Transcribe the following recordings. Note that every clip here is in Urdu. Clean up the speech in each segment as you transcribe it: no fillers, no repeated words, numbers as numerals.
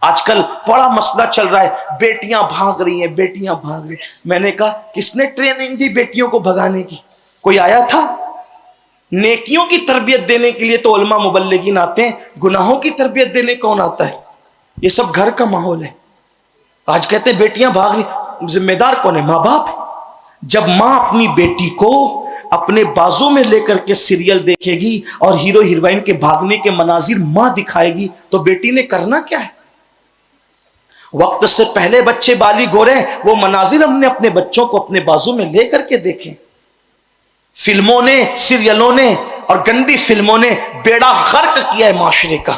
آج کل بڑا مسئلہ چل رہا ہے، بیٹیاں بھاگ رہی ہیں، بیٹیاں بھاگ رہی ہیں۔ میں نے کہا کس نے ٹریننگ دی بیٹیوں کو بھگانے کی؟ کوئی آیا تھا؟ نیکیوں کی تربیت دینے کے لیے تو علماء مبلغین آتے ہیں، گناہوں کی تربیت دینے کون آتا ہے؟ یہ سب گھر کا ماحول ہے۔ آج کہتے ہیں بیٹیاں بھاگ رہی، ذمہ دار کون ہے؟ ماں باپ ہے۔ جب ماں اپنی بیٹی کو اپنے بازو میں لے کر کے سیریل دیکھے گی اور ہیرو ہیروئن کے بھاگنے کے مناظر ماں دکھائے گی تو بیٹی نے کرنا کیا ہے؟ وقت سے پہلے بچے بالغ ہو رہے ہیں، وہ مناظر ہم نے اپنے بچوں کو اپنے بازو میں لے کر کے دیکھیں۔ فلموں نے، سیریلوں نے اور گندی فلموں نے بیڑا غرق کیا ہے معاشرے کا۔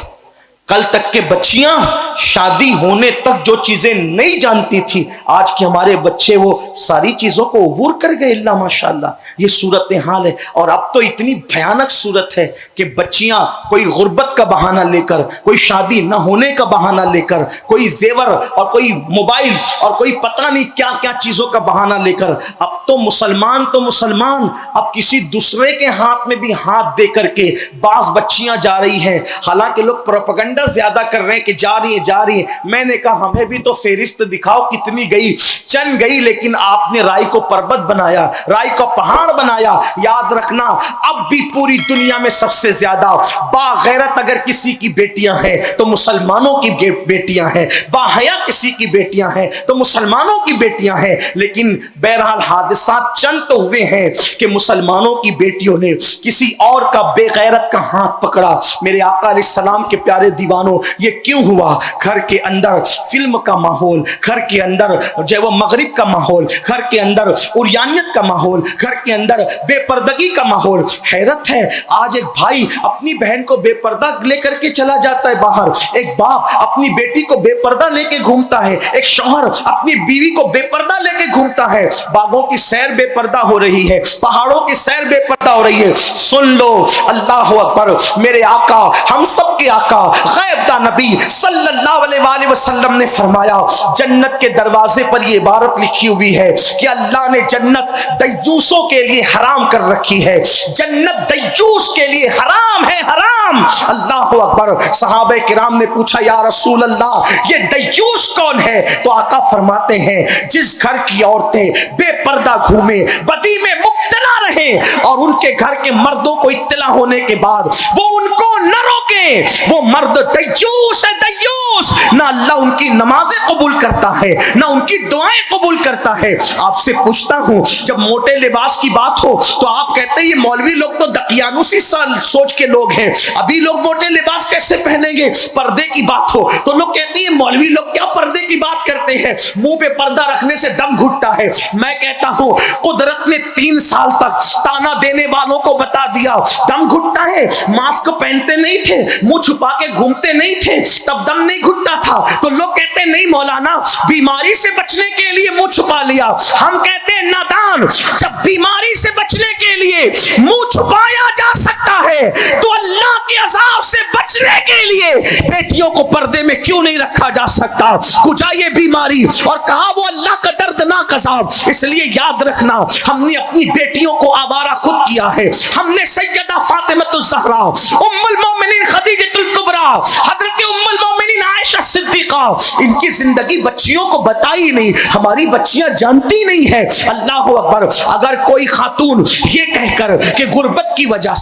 کل تک کے بچیاں شادی ہونے تک جو چیزیں نہیں جانتی تھی، آج کے ہمارے بچے وہ ساری چیزوں کو عبور کر گئے، اللہ ماشاءاللہ۔ یہ صورتحال ہے، اور اب تو اتنی بھیانک صورت ہے کہ بچیاں کوئی غربت کا بہانہ لے کر، کوئی شادی نہ ہونے کا بہانہ لے کر، کوئی زیور اور کوئی موبائل اور کوئی پتہ نہیں کیا کیا چیزوں کا بہانہ لے کر، اب تو مسلمان اب کسی دوسرے کے ہاتھ میں بھی ہاتھ دے کر کے بعض بچیاں جا رہی ہیں۔ حالانکہ لوگ پروپیگنڈا زیادہ کر رہے ہیں کہ جا رہی ہیں۔ میں نے کہا ہمیں بھی تو فہرست دکھاؤ کتنی گئی، چند گئی، لیکن آپ نے رائے کو پربت بنایا، رائے کو پہاڑ بنایا۔ یاد رکھنا اب بھی پوری دنیا میں سب سے زیادہ باغیرت اگر کسی کی بیٹیاں ہیں تو مسلمانوں کی بیٹیاں ہیں، باحیا کسی کی بیٹیاں ہیں تو مسلمانوں کی بیٹیاں ہیں۔ لیکن بہرحال حادثات چند تو ہوئے ہیں کہ مسلمانوں کی بیٹیوں نے کسی اور کا بے غیرت کا ہاتھ پکڑا۔ میرے آقا علیہ السلام کے پیارے دیوانوں، یہ کیوں ہوا؟ گھر کے اندر فلم کا ماحول، گھر کے اندر جو وہ مغرب کا ماحول، گھر کے اندر عریانیت کا ماحول، گھر کے اندر بے پردگی کا ماحول۔ حیرت ہے، آج ایک بھائی اپنی بہن کو بے پردہ لے کر کے چلا جاتا ہے باہر، ایک باپ اپنی بیٹی کو بے پردہ لے کے گھومتا ہے، ایک شوہر اپنی بیوی کو بے پردہ لے کے گھومتا ہے۔ باغوں کی سیر بے پردہ ہو رہی ہے، پہاڑوں کی سیر بے پردہ ہو رہی ہے۔ سن لو، اللہ اکبر، میرے آقا، ہم سب کے آقا، غیب دا نبی صلی اللہ علیہ وآلہ وسلم نے فرمایا، جنت کے دروازے پر یہ عبارت لکھی ہوئی ہے کہ اللہ نے جنت دیوسوں کے لیے حرام کر رکھی ہے، جنت دیوس کے لیے حرام ہے، حرام۔ اللہ اکبر۔ صحابہ کرام نے پوچھا یا رسول اللہ یہ دیوس کون ہے؟ تو آقا فرماتے ہیں جس گھر کی عورتیں بے پردہ گھومیں، بدی میں مبتلا رہیں اور ان کے گھر کے مردوں کو اطلاع ہونے کے بعد وہ ان کو نہ روکیں، وہ مرد دیوس ہے، دیوس۔ نہ اللہ ان کی نمازیں قبول کرتا ہے، نہ ان کی دعائیں قبول کرتا ہے۔ آپ سے پوچھتا ہوں، جب موٹے لباس کی بات ہو تو آپ کہتے ہیں یہ مولوی لوگ تو دقیانوسی سوچ کے لوگ ہیں، ابھی لوگ موٹے لباس کیسے پہنیں گے؟ پردے کی بات ہو تو لوگ کہتے ہیں مولوی لوگ کیا پردے کی بات کرتے ہیں، منہ پہ پردہ رکھنے سے دم گھٹتا ہے۔ میں کہتا ہوں قدرت نے 3 سال تک تانا دینے والوں کو بتا دیا دم گھٹتا ہے۔ ماسک پہنتے نہیں تھے، منہ چھپا کے گھومتے نہیں تھے، تب دم نہیں گھٹتا تھا۔ تو لوگ کہتے ہیں نہیں مولانا، بیماری سے بچنے کے لیے منہ چھپا لیا۔ ہم کہتے ہیں نادان، جب بیماری سے بچنے کے لیے منہ چھپایا جا سکتا ہے تو اللہ کے عذاب سے بچنے کے لیے بیٹیوں کو پردے میں کیوں نہیں رکھا جا سکتا؟ کجا یہ بیماری، اور کہا وہ اللہ کا دردناک عذاب۔ اس لیے یاد رکھنا، ہم نے اپنی بیٹیوں کو آوارہ خود کیا ہے۔ ہم نے سیدہ فاطمہ الزہرا، ام المومنین خدیجہ الکبریٰ، حضرت ام المومنین عائشہ صدیقہ، ان کی زندگی بچیوں کو بتائی نہیں، ہماری بچیاں جانتی نہیں ہے۔ اللہ اکبر۔ اگر کوئی خاتون یہ کہہ کر کہ غربت کی وجہ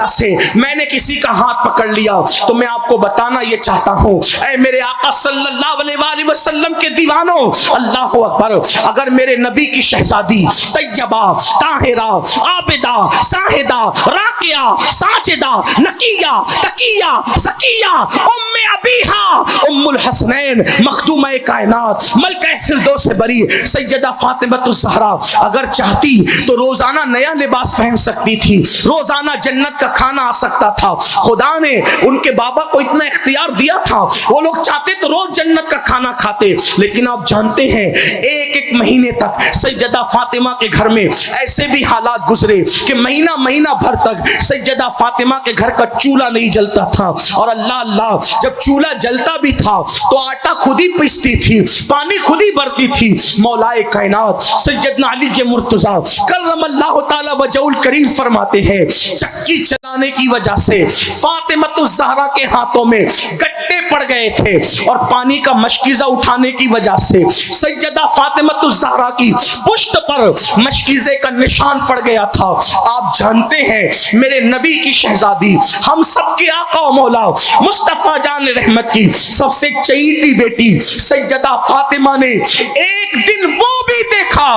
سے میں نے کسی کا ہاتھ پکڑ لیا، تو میں آپ کو بتانا یہ چاہتا ہوں، اے میرے آقا صلی اللہ علیہ وآلہ وسلم کے دیوانوں، اللہ اکبر، اگر میرے نبی کی شہزادی طیبہ، طاہرہ، عابدہ، زاہدہ، راکعہ، ساجدہ، نقیہ، تقیہ، زکیہ، ام ابیہا، ام الحسنین، مخدومہ کائنات، ملکہ فردوس بری، سیدہ فاطمہ الزہرا اگر چاہتی تو روزانہ نیا لباس پہن سکتی تھی، روزانہ جنت کا کھانا آ سکتا تھا۔ خدا نے ان کے بابا کو اتنا اختیار دیا تھا، وہ لوگ چاہتے تو روز جنت کا کھانا کھاتے۔ لیکن آپ جانتے ہیں ایک مہینے تک سیدہ فاطمہ کے گھر میں ایسے بھی حالات گزرے کہ مہینہ بھر تک سیدہ فاطمہ کے گھر کا چولہا نہیں جلتا تھا، اور اللہ جب چولہا چولہا جلتا بھی تھا تو آٹا خود ہی پیستی تھی, پانی خود ہی بھرتی تھی. مولا کائنات سیدنا علی کے مرتضیٰ کرم اللہ تعالی وجہہ الکریم فرماتے ہیں چکی چلانے کی وجہ سے فاطمہ الزہرا کے ہاتھوں میں گٹے پڑ گئے تھے اور پانی کا مشکیزہ اٹھانے کی وجہ سے سیدہ فاطمہ الزہرا کی پشت پر مشکیزے کا نشان پڑ گیا تھا. آپ جانتے ہیں میرے نبی کی شہزادی, ہم سب کے آقا و مولا مصطفیٰ جان رحمت کی سب سے چہیتی بیٹی سیدہ فاطمہ نے ایک دن وہ بھی دیکھا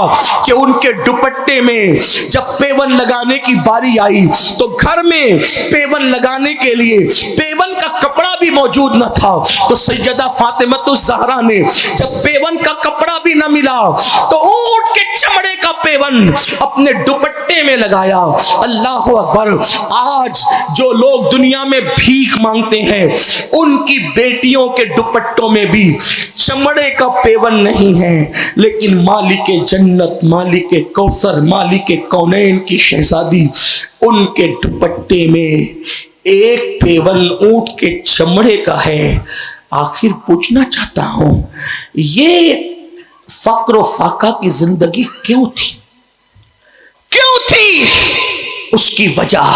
کہ ان کے دوپٹے میں جب پیون لگانے کی باری آئی تو گھر میں پیون لگانے کے لیے پیون کا کپڑا بھی موجود نہ تھا. تو سیدہ فاطمہ الزہرا نے جب پیون کا کپڑا بھی نہ ملا تو اونٹ کے چمڑے کا پیون اپنے دوپٹے میں لگایا. اللہ اکبر. آج جو لوگ دنیا میں بھیک مانگتے ہیں ان کی بیٹیوں کے دوپٹوں میں بھی چمڑے کا پیون نہیں ہے, لیکن مالک جنت, مالک کوثر, مالک کونین کی شہزادی, ان کے دوپٹے میں ایک پیون اونٹ کے چمڑے کا ہے. آخر پوچھنا چاہتا ہوں یہ فقر و فاقہ کی زندگی کیوں تھی؟ کیوں تھی؟ اس کی وجہ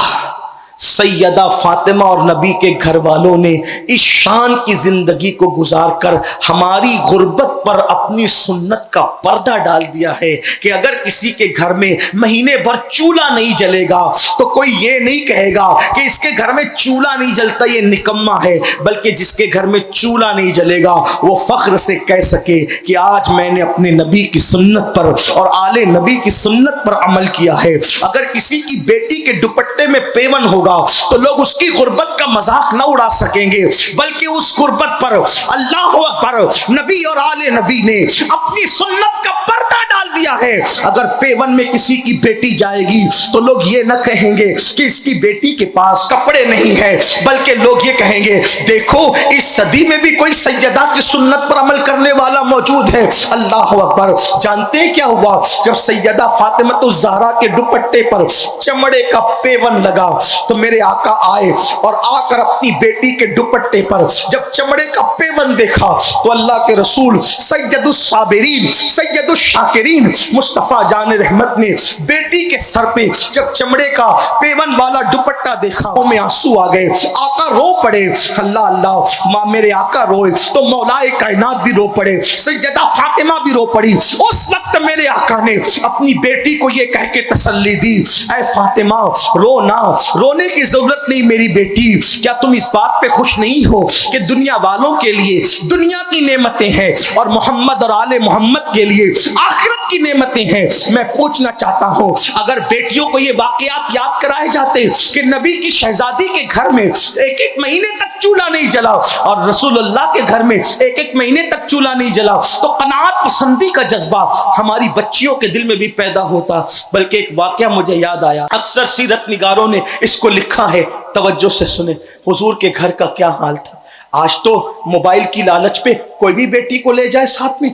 سیدہ فاطمہ اور نبی کے گھر والوں نے اس شان کی زندگی کو گزار کر ہماری غربت پر اپنی سنت کا پردہ ڈال دیا ہے کہ اگر کسی کے گھر میں مہینے بھر چولہا نہیں جلے گا تو کوئی یہ نہیں کہے گا کہ اس کے گھر میں چولہا نہیں جلتا یہ نکما ہے, بلکہ جس کے گھر میں چولہا نہیں جلے گا وہ فخر سے کہہ سکے کہ آج میں نے اپنے نبی کی سنت پر اور آل نبی کی سنت پر عمل کیا ہے. اگر کسی کی بیٹی کے دوپٹے میں پیون ہوگا تو لوگ اس کی غربت کا مذاق نہ اڑا سکیں گے, بلکہ اس غربت پر اللہ اکبر نبی اور آل نبی نے اپنی سنت کا پردہ ڈال دیا ہے. اگر پیون میں کسی کی بیٹی جائے گی تو لوگ یہ نہ کہیں گے کہ اس کی بیٹی کے پاس کپڑے نہیں ہیں, بلکہ لوگ یہ کہیں گے دیکھو اس صدی میں بھی کوئی سیدہ کی سنت پر عمل کرنے والا موجود ہے. اللہ اکبر. جانتے ہیں کیا ہوا؟ جب سیدہ فاطمہ الزہرا کے دوپٹے پر چمڑے کا پیون لگا تو میرے آقا آئے اور آ کر اپنی بیٹی کے دوپٹے پر جب چمڑے کا پیون دیکھا تو اللہ کے رسول سید الصابرین سید الشاکرین مصطفیٰ جان رحمت نے بیٹی کے سر پہ جب چمڑے کا پیون والا دوپٹہ دیکھا میں آنسو آ گئے. آقا رو پڑے. اللہ اللہ. ماں میرے آقا روئے تو مولا کائنات بھی رو پڑے, سیدہ فاطمہ بھی رو پڑی. اس وقت میرے آقا نے اپنی بیٹی کو یہ کہہ کے تسلی دی, اے فاطمہ رو نہ, رونے کی ضرورت نہیں میری بیٹی. کیا تم اس بات پہ خوش نہیں ہو کہ دنیا والوں کے لیے دنیا کی نعمتیں ہیں اور محمد اور آل محمد کے لیے آخرت کی نعمتیں ہیں؟ میں پوچھنا چاہتا ہوں اگر بیٹیوں کو یہ واقعات یاد کرائے جاتے کہ نبی کی شہزادی کے گھر میں ایک ایک مہینے تک چولہا نہیں جلا اور رسول اللہ کے گھر میں ایک ایک مہینے تک چولہا نہیں جلا تو قناعت پسندی کا جذبہ ہماری بچیوں کے دل میں بھی پیدا ہوتا. بلکہ ایک واقعہ مجھے یاد آیا, اکثر سیرت نگاروں نے اس کو لکھا ہے, توجہ سے سنیں. حضور کے گھر کا کیا حال تھا. آج تو موبائل کی لالچ پہ کوئی بھی بیٹی کو لے جائے ساتھ میں,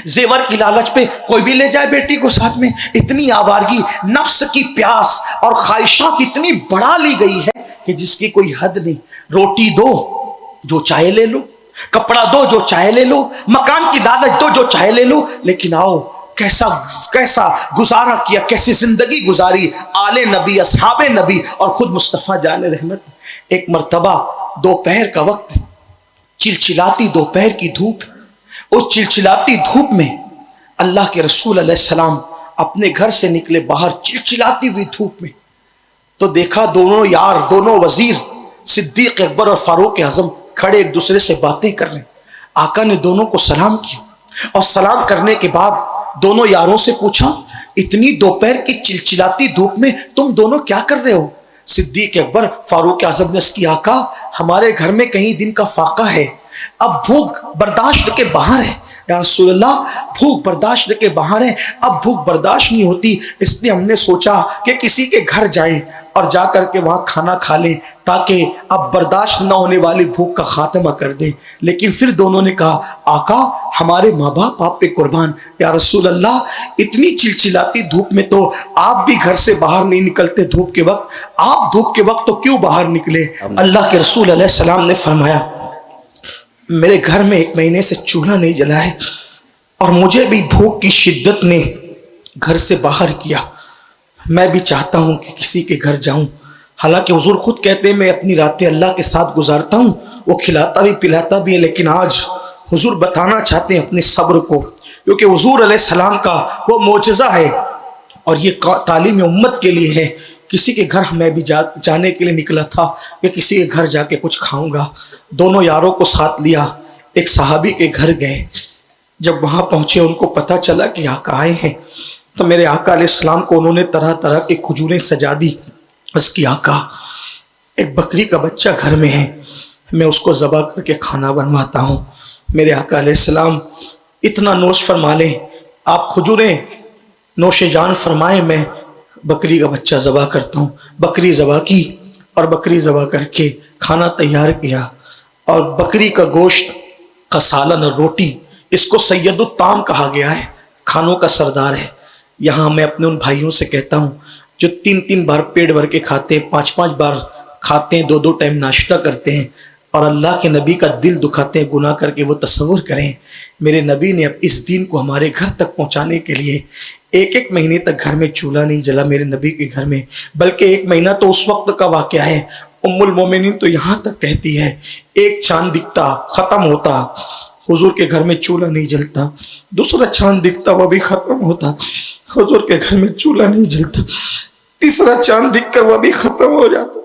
زیور کی لالچ پہ کوئی بھی لے جائے بیٹی کو ساتھ میں. اتنی آوارگی, نفس کی پیاس اور خواہشات اتنی بڑھا لی گئی ہے کہ جس کی کوئی حد نہیں. روٹی دو جو چاہے لے لو, کپڑا دو جو چاہے لے لو, مکان کی لالچ دو جو چاہے لے لو, لیکن آؤ کیسا گزارا کیا, کیسی زندگی گزاری آل نبی, اصحاب نبی اور خود مصطفیٰ جان رحمت. ایک مرتبہ دوپہر کا وقت, چلچلاتی دوپہر کی دھوپ, اس چلچلاتی دھوپ میں اللہ کے رسول علیہ السلام اپنے گھر سے نکلے باہر چلچلاتی ہوئی دھوپ میں, تو دیکھا دونوں یار, دونوں وزیر صدیق اکبر اور فاروق اعظم کھڑے ایک دوسرے سے باتیں کر رہے. آقا نے دونوں کو سلام کیا اور سلام کرنے کے بعد دونوں یاروں سے پوچھا اتنی دوپہر کی چلچلاتی دھوپ میں تم دونوں کیا کر رہے ہو؟ صدیق اکبر فاروق اعظم نے کیا, آقا ہمارے گھر میں کہیں دن کا فاقہ ہے, اب بھوک برداشت کے باہر ہے. یا رسول اللہ بھوک برداشت کے باہر ہے, اب بھوک برداشت نہیں ہوتی, اس لیے ہم نے سوچا کہ کسی کے گھر جائیں اور جا کر کے وہاں کھانا کھا لیں تاکہ اب برداشت نہ ہونے والی بھوک کا خاتمہ کر دیں. لیکن پھر دونوں نے کہا آقا ہمارے ماں باپ آپ پہ قربان. یا رسول اللہ اتنی چلچلاتی دھوپ میں تو آپ بھی گھر سے باہر نہیں نکلتے دھوپ کے وقت, آپ دھوپ کے وقت تو کیوں باہر نکلے؟ اللہ کے رسول علیہ السلام نے فرمایا میرے گھر میں 1 مہینے سے چولہا نہیں جلا ہے اور مجھے بھی بھوک کی شدت نے گھر سے باہر کیا. میں بھی چاہتا ہوں کہ کسی کے گھر جاؤں، حالانکہ حضور خود کہتے ہیں میں اپنی راتیں اللہ کے ساتھ گزارتا ہوں، وہ کھلاتا بھی پلاتا بھی ہے. لیکن آج حضور بتانا چاہتے ہیں اپنے صبر کو، کیونکہ حضور علیہ السلام کا وہ معجزہ ہے اور یہ تعلیم امت کے لیے ہے. کسی کے گھر میں بھی جانے کے لیے نکلا تھا کہ کسی کے گھر جا کے کچھ کھاؤں گا. دونوں یاروں کو ساتھ لیا، ایک صحابی کے گھر گئے. جب وہاں پہنچے ان کو پتا چلا کہ آقا آئے ہیں، تو میرے آقا علیہ السلام کو انہوں نے طرح طرح کی کھجوریں سجا دی. اس کی آقا ایک بکری کا بچہ گھر میں ہے، میں اس کو ذبح کر کے کھانا بنواتا ہوں. میرے آقا علیہ السلام اتنا نوش فرما لیں، آپ کھجوریں نوش جان فرمائیں، میں بکری کا بچہ ذبح کرتا ہوں. بکری ذبح کی اور بکری ذبح کر کے کھانا تیار کیا اور بکری کا گوشت کا سالن اور روٹی، اس کو سید الطعام کہا گیا ہے، کھانوں کا سردار ہے. یہاں میں اپنے ان بھائیوں سے کہتا ہوں جو 3 بار پیٹ بھر کے کھاتے ہیں، 5 بار کھاتے ہیں، 2 ٹائم ناشتہ کرتے ہیں اور اللہ کے نبی کا دل دکھاتے ہیں گناہ کر کے، وہ تصور کریں میرے نبی نے اب اس دین کو ہمارے گھر تک پہنچانے کے لیے 1 مہینے تک گھر میں چولہا نہیں جلا میرے نبی کے گھر میں، بلکہ 1 مہینہ تو اس وقت کا واقعہ ہے. ام المومنین تو یہاں تک کہتی ہے 1 چاند دکھتا ختم ہوتا، حضور کے گھر میں چولہا نہیں جلتا. دوسرا چاند دکھتا وہ بھی ختم ہوتا، حضور کے گھر میں چولہا نہیں جلتا. تیسرا چاند دکھ کر وہ بھی ختم ہو جاتا.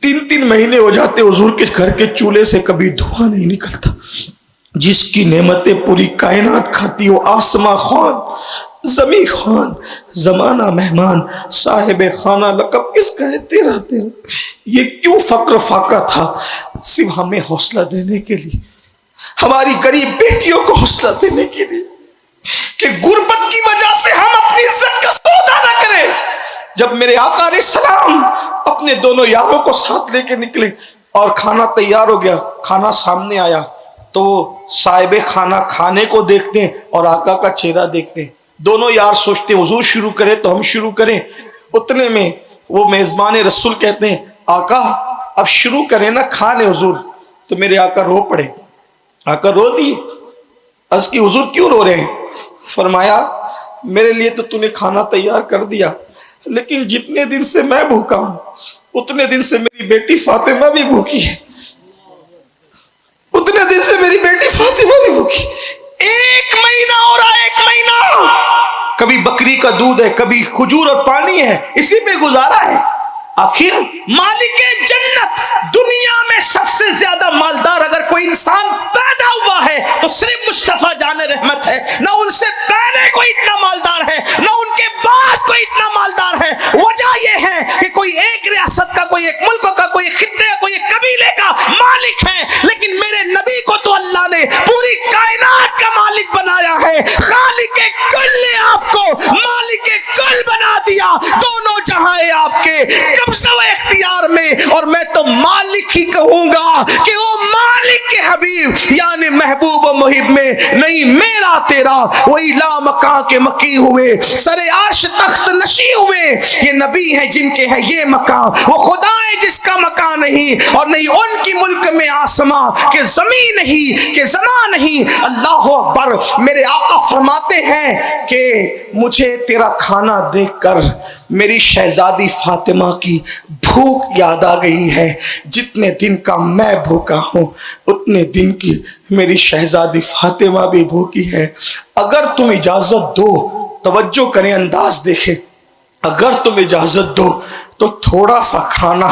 3 مہینے ہو جاتے حضور کے گھر کے چولہے سے کبھی دھواں نہیں نکلتا. جس کی نعمتیں پوری کائنات کھاتی ہو، آسماں خوان، زمیں خوان، زمانہ مہمان، صاحب خانہ لقب کس کہتے رہتے ہیں. یہ کیوں فقر فاقہ تھا؟ صرف ہمیں حوصلہ دینے کے لیے، ہماری غریب بیٹیوں کو حوصلہ دینے کے لیے کہ غربت کی وجہ سے ہم اپنی عزت کا سودا نہ کریں. جب میرے آقا علیہ السلام اپنے دونوں یاروں کو ساتھ لے کے نکلے اور کھانا تیار ہو گیا، کھانا سامنے آیا تو صاحب کھانا کھانے کو دیکھتے ہیں اور آقا کا چہرہ دیکھتے ہیں. دونوں یار سوچتے ہیں حضور شروع کرے تو ہم شروع کریں. اتنے میں وہ میزبان رسول کہتے ہیں آقا اب شروع کریں نا، کھا لیں حضور. تو میرے آقا رو پڑے. آقا رو دی. عرض کی حضور کیوں رو رہے ہیں؟ فرمایا میرے لیے تو تو نے کھانا تیار کر دیا، لیکن جتنے دن سے میں بھوکا ہوں اتنے دن سے میری بیٹی فاطمہ بھی بھوکی ہے، اتنے دن سے میری بیٹی فاطمہ بھی بھوکی. 1 مہینہ ہو رہا ہے، 1 مہینہ کبھی بکری کا دودھ ہے، کبھی کھجور اور پانی ہے، اسی پہ گزارا ہے. آخر مالک جنت دنیا میں سب سے زیادہ مالدار اگر کوئی انسان پیدا ہوا ہے تو صرف مصطفیٰ جان رحمت ہے. نہ ان سے پہلے کوئی اتنا مالدار ہے، نہ ان کے بعد کوئی اتنا مالدار ہے. وجہ یہ ہے کہ کوئی ایک ریاست کا، کوئی ایک ملک کا، کوئی خطے کا، کوئی ایک قبیلے کا مالک ہے، لیکن میرے نبی کو تو اللہ نے پوری کائنات کا مالک بنایا ہے. خالق کل نے آپ کو مالک کل بنا دیا. دونوں جہاں آپ کے قبضہ و اختیار میں، اور میں تو مالک ہی کہوں گا کہ وہ مالک کے حبیب یعنی محبوب و محب میں نہیں میرا تیرا وہی لا مکان کے مکی ہوئے، سر عرش تخت نشی ہوئے. یہ نبی ہیں جن کے ہیں یہ مکان، وہ خدا ہے جس کا مکان نہیں، اور نہیں ان کی ملک میں آسمان کہ زمین نہیں کہ زمان نہیں. اللہ اکبر. میرے آقا فرماتے ہیں کہ مجھے تیرا کھانا دیکھ کر میری شہزادی فاطمہ کی بھوک یاد آ گئی ہے. جتنے دن کا میں بھوکا ہوں اتنے دن کی میری شہزادی فاطمہ بھی بھوکی ہے. اگر تم اجازت دو، توجہ کریں، انداز دیکھیں، اگر تم اجازت دو تو تھوڑا سا کھانا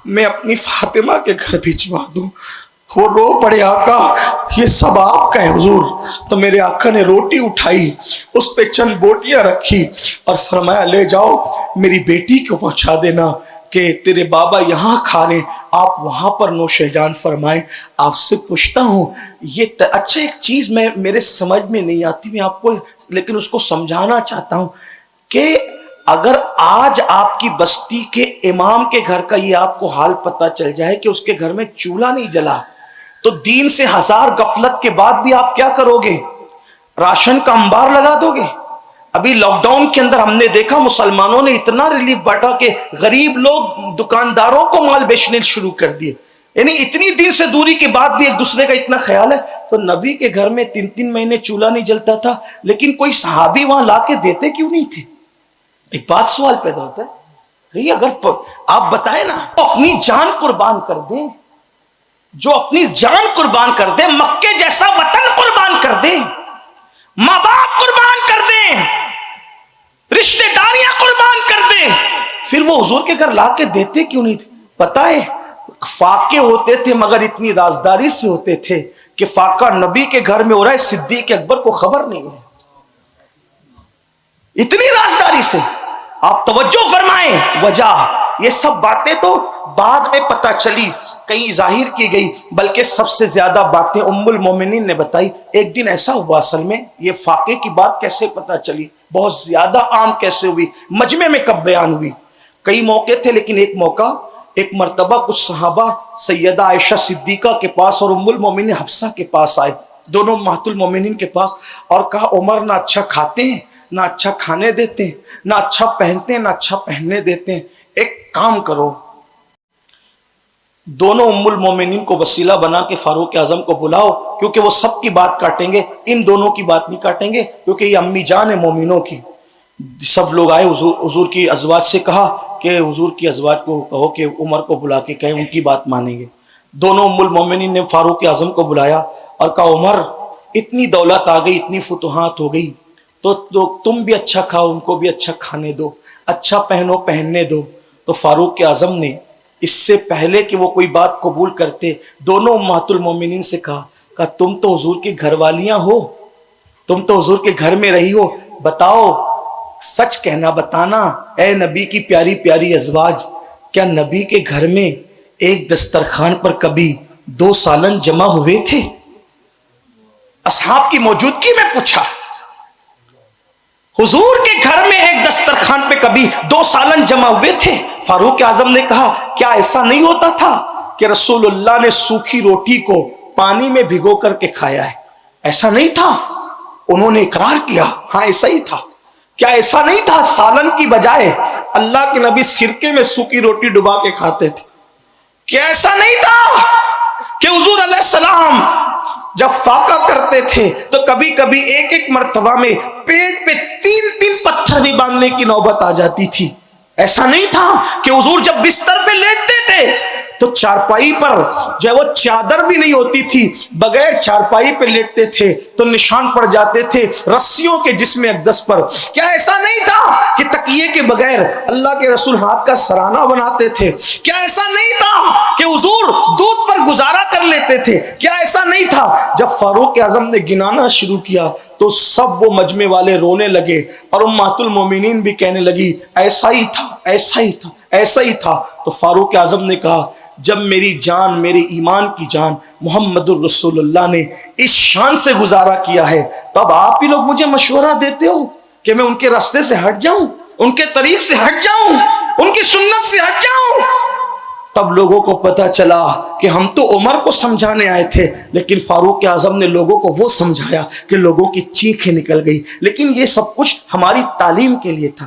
میں اپنی فاطمہ کے گھر بھجوا دوں. وہ رو پڑے آقا یہ سب آپ کا ہے حضور. تو میرے آقا نے روٹی اٹھائی، اس پہ چند بوٹیاں رکھی اور فرمایا لے جاؤ میری بیٹی کو پہنچا دینا کہ تیرے بابا یہاں کھا لیں، آپ وہاں پر نوش جان فرمائیں. آپ سے پوچھتا ہوں یہ اچھا ایک چیز میں میرے سمجھ میں نہیں آتی، میں آپ کو لیکن اس کو سمجھانا چاہتا ہوں کہ اگر آج آپ کی بستی کے امام کے گھر کا یہ آپ کو حال پتہ چل جائے کہ اس کے گھر میں چولہا نہیں جلا، تو دین سے 1000 غفلت کے بعد بھی آپ کیا کرو گے؟ راشن کا انبار لگا دو گے؟ ابھی لاک ڈاؤن کے اندر ہم نے دیکھا مسلمانوں نے اتنا ریلیف بانٹا کہ غریب لوگ دکانداروں کو مال بیچنے شروع کر دیے. یعنی اتنی دن سے دوری کے بعد بھی ایک دوسرے کا اتنا خیال ہے. تو نبی کے گھر میں 3 مہینے چولہا نہیں جلتا تھا, لیکن کوئی صحابی وہاں لا کے دیتے کیوں نہیں تھے؟ ایک بات سوال پیدا ہوتا ہے, اگر آپ بتائیں نا, اپنی جان قربان کر دیں, جو اپنی جان قربان کر دیں, مکے جیسا وطن قربان کر دیں, ماں باپ قربان کر دیں, رشتہ داریاں قربان کر دیں, پھر وہ حضور کے گھر لا کے دیتے کیوں نہیں تھے؟ پتہ ہے فاقے ہوتے تھے مگر اتنی رازداری سے ہوتے تھے کہ فاقہ نبی کے گھر میں ہو رہا ہے, صدیق اکبر کو خبر نہیں ہے, اتنی رازداری سے. آپ توجہ فرمائیں, وجہ یہ سب باتیں تو بعد میں پتہ چلی, کہیں ظاہر کی گئی, بلکہ سب سے زیادہ باتیں ام المومنین نے بتائی. ایک دن ایسا ہوا, اصل میں یہ فاقے کی بات کیسے پتہ چلی, بہت زیادہ عام کیسے ہوئی, مجمع میں کب بیان ہوئی؟ کئی موقع تھے, لیکن ایک مرتبہ کچھ صحابہ سیدہ عائشہ صدیقہ کے پاس اور ام المومنین حفصہ کے پاس آئے, دونوں امہات المومنین کے پاس, اور کہا عمر نہ اچھا کھاتے ہیں, نہ اچھا کھانے دیتے ہیں, نہ اچھا پہنتے ہیں, نہ اچھا پہننے دیتے ہیں, ایک کام کرو, دونوں ام المومنین کو وسیلہ بنا کے فاروق اعظم کو بلاؤ, کیونکہ وہ سب کی بات کاٹیں گے, ان دونوں کی بات نہیں کاٹیں گے, کیونکہ یہ امی جان ہے مومنوں کی. سب لوگ آئے, حضور کی ازواج سے کہا کہ حضور کی ازواج کو کہو کہ عمر کو بلا کے کہیں, ان کی بات مانیں گے. دونوں ام المومنین نے فاروق اعظم کو بلایا اور کہا عمر اتنی دولت آ گئی, اتنی فتوحات ہو گئی, تو تم بھی اچھا کھاؤ, ان کو بھی اچھا کھانے دو, اچھا پہنو, پہننے دو. تو فاروق اعظم نے اس سے پہلے کہ وہ کوئی بات قبول کرتے, دونوں امہات المومنین سے کہا تم تو حضور کی گھر والیاں ہو, تم تو حضور کے گھر میں رہی ہو, بتاؤ, سچ کہنا, بتانا, اے نبی کی پیاری پیاری ازواج, کیا نبی کے گھر میں ایک دسترخوان پر کبھی 2 سالن جمع ہوئے تھے؟ اصحاب کی موجودگی میں پوچھا, حضور کے گھر میں ایک دسترخوان پہ کبھی 2 سالن جمع ہوئے تھے؟ فاروق اعظم نے کہا کیا ایسا نہیں ہوتا تھا کہ رسول اللہ نے سوکھی روٹی کو پانی میں بھگو کر کے کھایا ہے؟ ایسا نہیں تھا. انہوں نے اقرار کیا, ہاں ایسا ہی تھا. کیا ایسا نہیں تھا سالن کی بجائے اللہ کے نبی سرکے میں سوکھی روٹی ڈبا کے کھاتے تھے؟ کیا ایسا نہیں تھا کہ حضور علیہ السلام جب فاقہ کرتے تھے تو کبھی کبھی ایک مرتبہ میں پیٹ پہ 3 پتھر بھی باندھنے کی نوبت آ جاتی تھی؟ ایسا نہیں تھا کہ حضور جب بستر پہ لیٹتے تھے تو چارپائی پر جو ہے وہ چادر بھی نہیں ہوتی تھی, بغیر چارپائی پہ لیٹتے تھے تو نشان پڑ جاتے تھے رسیوں کے جسم اقدس پر. کیا ایسا نہیں تھا کہ تکیے کے بغیر اللہ کے رسول ہاتھ کا سرانہ بناتے تھے؟ کیا ایسا نہیں تھا کہ حضور دودھ پر گزارا کر لیتے تھے؟ کیا ایسا نہیں تھا؟ جب فاروق اعظم نے گنانا شروع کیا تو سب وہ مجمع والے رونے لگے, اور امہات المومنین بھی کہنے لگی ایسا ہی تھا, ایسا ہی تھا, ایسا ہی تھا. تو فاروق اعظم نے کہا جب میری جان, میرے ایمان کی جان محمد الرسول اللہ نے اس شان سے گزارا کیا ہے, تب آپ ہی لوگ مجھے مشورہ دیتے ہو کہ میں ان کے راستے سے ہٹ جاؤں, ان کے طریق سے ہٹ جاؤں, ان کی سنت سے ہٹ جاؤں. تب لوگوں کو پتا چلا کہ ہم تو عمر کو سمجھانے آئے تھے, لیکن فاروق اعظم نے لوگوں کو وہ سمجھایا کہ لوگوں کی چیخیں نکل گئی. لیکن یہ سب کچھ ہماری تعلیم کے لیے تھا.